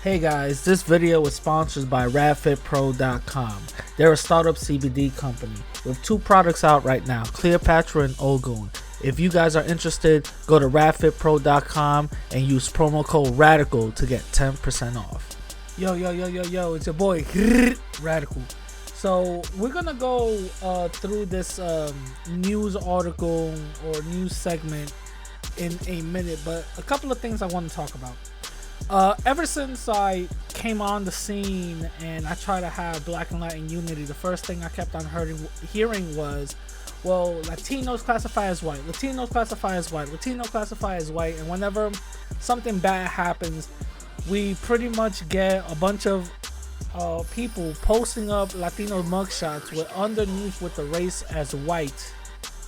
Hey guys, this video is sponsored by radfitpro.com. They're a startup CBD company with two products out right now, Cleopatra and Ogun. If you guys are interested, go to radfitpro.com and use promo code RADICAL to get 10% off. Yo, it's your boy, Radical. So we're gonna go through this news article or news segment in a minute, but a couple of things I want to talk about. Ever since I came on the scene and I try to have Black and Latin unity, the first thing I kept on hearing was, well, Latinos classify as white, Latinos classify as white, Latino classify as white, and whenever something bad happens, we pretty much get a bunch of people posting up Latino mugshots with underneath with the race as white,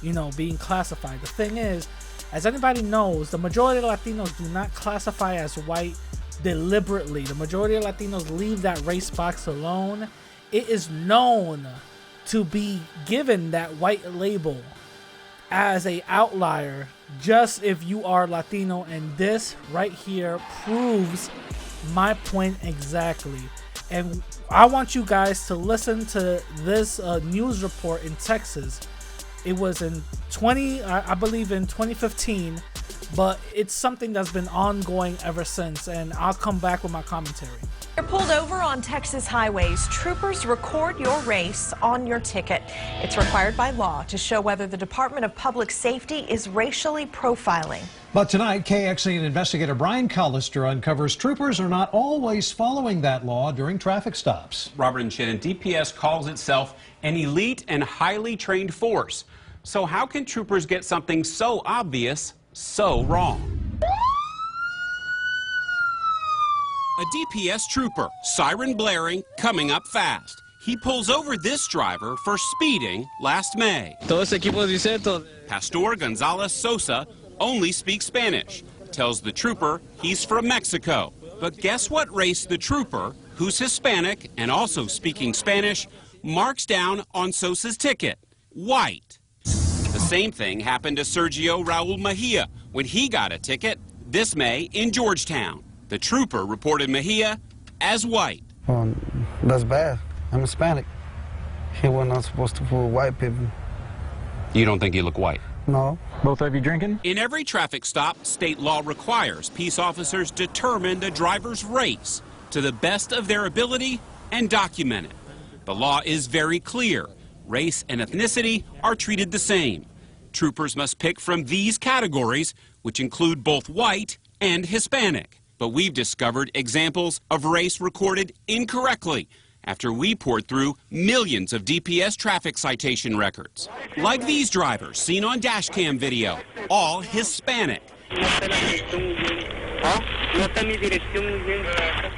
you know, being classified. The thing is, as anybody knows, the majority of Latinos do not classify as white deliberately. The majority of Latinos leave that race box alone. It is known to be given that white label as a outlier just if you are Latino, and this right here proves my point exactly. And I want you guys to listen to this news report in Texas. It was in I believe in 2015, but it's something that's been ongoing ever since, and I'll come back with my commentary. You're pulled over on Texas highways. Troopers record your race on your ticket. It's required by law to show whether the Department of Public Safety is racially profiling. But tonight, KXAN investigator Brian Collister uncovers troopers are not always following that law during traffic stops. Robert and Shannon, DPS calls itself an elite and highly trained force. So how can troopers get something so obvious so wrong? A DPS trooper, siren blaring, coming up fast. He pulls over this driver for speeding last May. Pastor Gonzalez Sosa only speaks Spanish, tells the trooper he's from Mexico. But guess what race the trooper, who's Hispanic and also speaking Spanish, marks down on Sosa's ticket? White. The same thing happened to Sergio Raul Mejia when he got a ticket this May in Georgetown. The trooper reported Mejia as white. Well, that's bad. I'm Hispanic. He was not supposed to fool white people. You don't think you look white? No. Both of you drinking? In every traffic stop, state law requires peace officers determine the driver's race to the best of their ability and document it. The law is very clear. Race and ethnicity are treated the same. Troopers must pick from these categories, which include both white and Hispanic. But we've discovered examples of race recorded incorrectly after we poured through millions of DPS traffic citation records. Like these drivers seen on dashcam video, all Hispanic,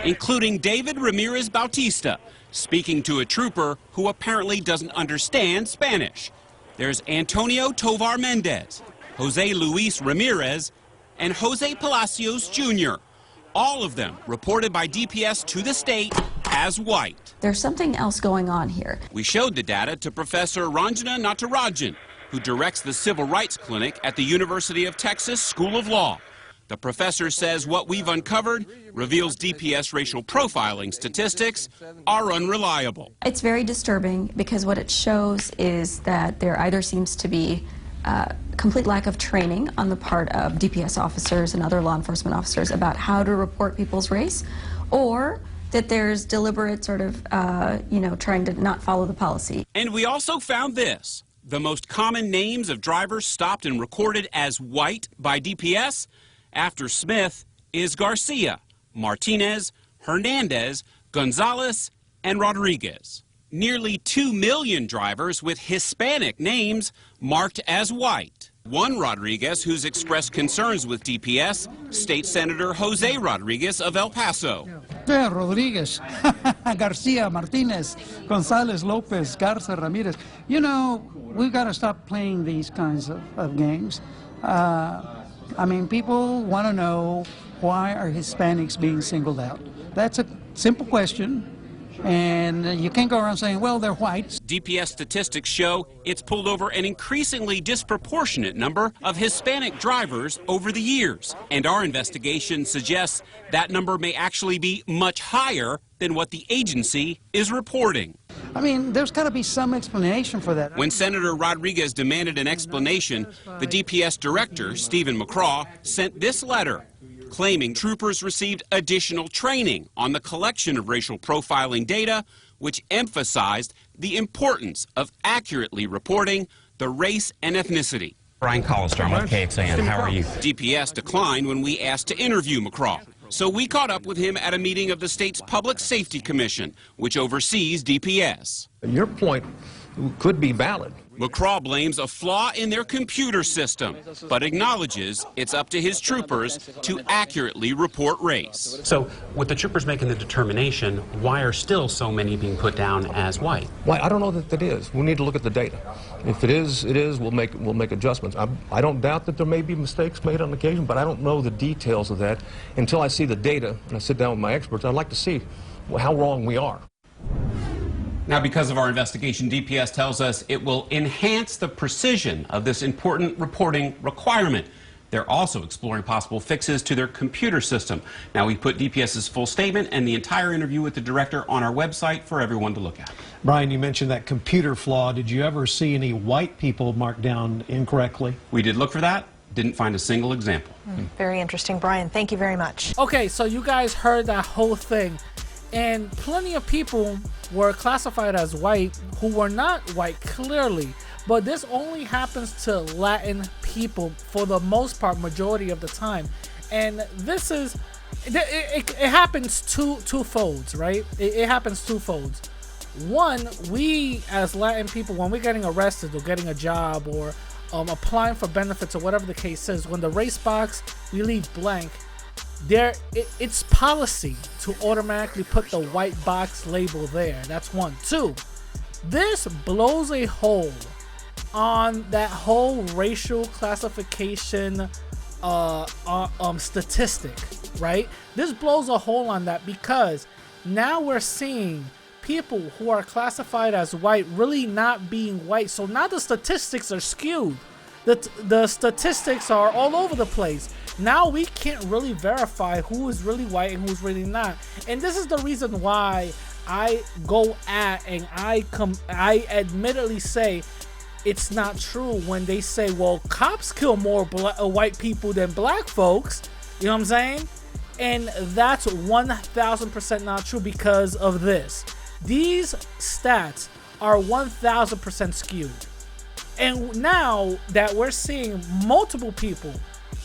including David Ramirez Bautista, speaking to a trooper who apparently doesn't understand Spanish. There's Antonio Tovar Mendez, Jose Luis Ramirez, and Jose Palacios Jr., all of them reported by DPS to the state as white. There's something else going on here. We showed the data to Professor Ranjana Natarajan, who directs the Civil Rights Clinic at the University of Texas School of Law. The professor says what we've uncovered reveals DPS racial profiling statistics are unreliable. It's very disturbing because what it shows is that there either seems to be complete lack of training on the part of DPS officers and other law enforcement officers about how to report people's race, or that there's deliberate sort of, trying to not follow the policy. And we also found this. The most common names of drivers stopped and recorded as white by DPS after Smith is Garcia, Martinez, Hernandez, Gonzalez, and Rodriguez. Nearly 2 million drivers with Hispanic names marked as white. One Rodriguez who's expressed concerns with DPS, State Senator Jose Rodriguez of El Paso. Yeah, Rodriguez, Garcia, Martinez, Gonzalez, Lopez, Garza, Ramirez. You know, we've got to stop playing these kinds of games. I mean, people want to know, why are Hispanics being singled out? That's a simple question. And you can't go around saying, well, they're whites. DPS statistics show it's pulled over an increasingly disproportionate number of Hispanic drivers over the years. And our investigation suggests that number may actually be much higher than what the agency is reporting. I mean, there's got to be some explanation for that. When Senator Rodriguez demanded an explanation, the DPS director, Stephen McCraw, sent this letter claiming troopers received additional training on the collection of racial profiling data, which emphasized the importance of accurately reporting the race and ethnicity. Brian Collister, I'm with KXAN. How are you? DPS declined when we asked to interview McCraw, so we caught up with him at a meeting of the state's Public Safety Commission, which oversees DPS. Your point could be valid. McCraw blames a flaw in their computer system, but acknowledges it's up to his troopers to accurately report race. So, with the troopers making the determination, why are still so many being put down as white? Well, I don't know that it is. We need to look at the data. If it is, it is. We'll make adjustments. I don't doubt that there may be mistakes made on occasion, but I don't know the details of that until I see the data and I sit down with my experts. I'd like to see how wrong we are. Now, because of our investigation, DPS tells us it will enhance the precision of this important reporting requirement. They're also exploring possible fixes to their computer system. Now, we put DPS's full statement and the entire interview with the director on our website for everyone to look at. Brian, you mentioned that computer flaw. Did you ever see any white people marked down incorrectly? We did look for that. Didn't find a single example. Very interesting. Brian, thank you very much. Okay, so you guys heard that whole thing. And plenty of people were classified as white who were not white, clearly. But this only happens to Latin people for the most part, majority of the time. And this is, it happens twofolds, right? It happens twofolds. One, we as Latin people, when we're getting arrested or getting a job or applying for benefits or whatever the case is, when the race box, we leave blank, it's policy to automatically put the white box label there. That's one. Two, this blows a hole on that whole racial classification statistic, right? This blows a hole on that because now we're seeing people who are classified as white really not being white. So now the statistics are skewed. The statistics are all over the place. Now we can't really verify who is really white and who's really not. And this is the reason why I go at and I admittedly say it's not true when they say, well, cops kill more white people than black folks. You know what I'm saying? And that's 1,000% not true because of this. These stats are 1,000% skewed. And now that we're seeing multiple people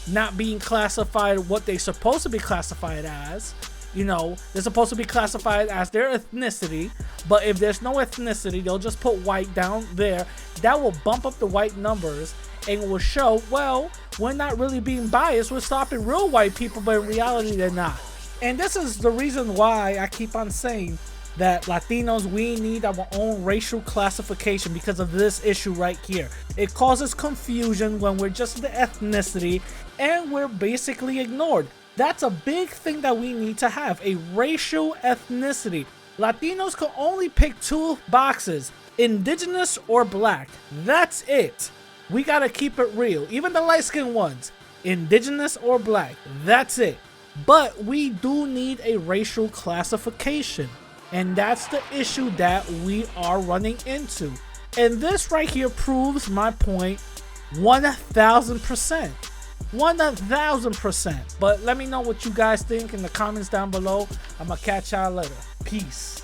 not being classified what they're supposed to be classified as, you know, they're supposed to be classified as their ethnicity, but if there's no ethnicity, they'll just put white down there. That will bump up the white numbers and will show, well, we're not really being biased, we're stopping real white people, but in reality they're not. And this is the reason why I keep on saying that Latinos, we need our own racial classification because of this issue right here. It causes confusion when we're just the ethnicity and we're basically ignored. That's a big thing that we need to have, a racial ethnicity. Latinos can only pick two boxes, indigenous or black. That's it. We gotta keep it real. Even the light-skinned ones, indigenous or black. That's it. But we do need a racial classification. And that's the issue that we are running into. And this right here proves my point 1,000%. 1,000%. But let me know what you guys think in the comments down below. I'm gonna catch y'all later. Peace.